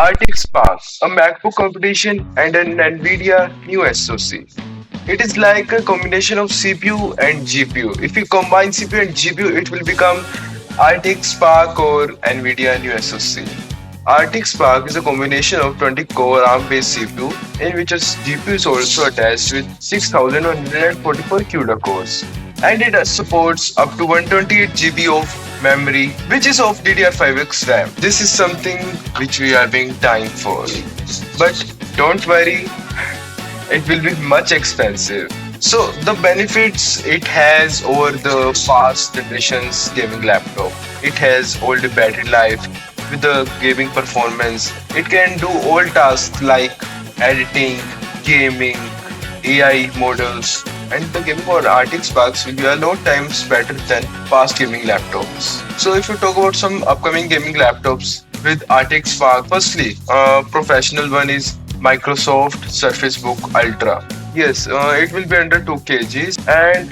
RTX Spark, a MacBook competition, and an NVIDIA new SoC. It is like a combination of CPU and GPU. If you combine CPU and GPU, it will become RTX Spark or NVIDIA new SoC. RTX Spark is a combination of 20-core ARM-based CPU in which a GPU is also attached with 6,144 CUDA cores. And it supports up to 128 GB of memory, which is of DDR5X RAM. This is something which we are being dying for. But don't worry, it will be much expensive. So the benefits it has over the past generations gaming laptop. It has all the battery life with the gaming performance. It can do all tasks like editing, gaming, AI models, and the gaming on RTX Sparks will be a lot times better than past gaming laptops. So if you talk about some upcoming gaming laptops with RTX Spark, firstly, professional one is Microsoft Surface Book Ultra. Yes, it will be under 2 kgs and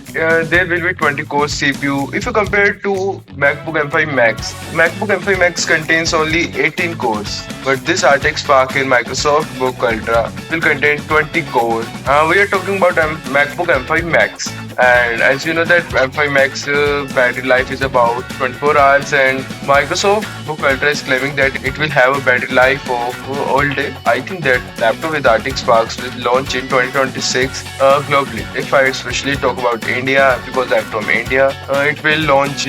there will be 20 core CPU. If you compare it to MacBook M5 Max, MacBook M5 Max contains only 18 cores, but this RTX Spark in Microsoft Book Ultra will contain 20 core. We are talking about MacBook M5 Max, and as you know that M5 Max battery life is about 24 hours, and Microsoft Book Ultra is claiming that it will have a battery life of all day. I think that laptop with RTX Sparks will launch in 2026 globally. If I especially talk about India, because I'm from India, it will launch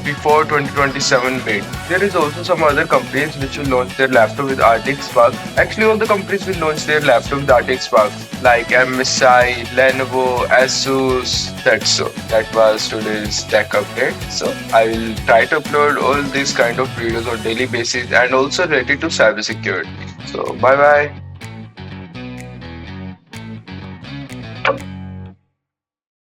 before 2027 mid. There is also some other companies which will launch their laptop with RTX Spark. Actually, all the companies will launch their laptop with RTX Spark, like MSI, Lenovo, Asus. That's so. That was today's tech update. So I will try to upload all these kind of videos on daily basis and also related to cybersecurity. So bye bye.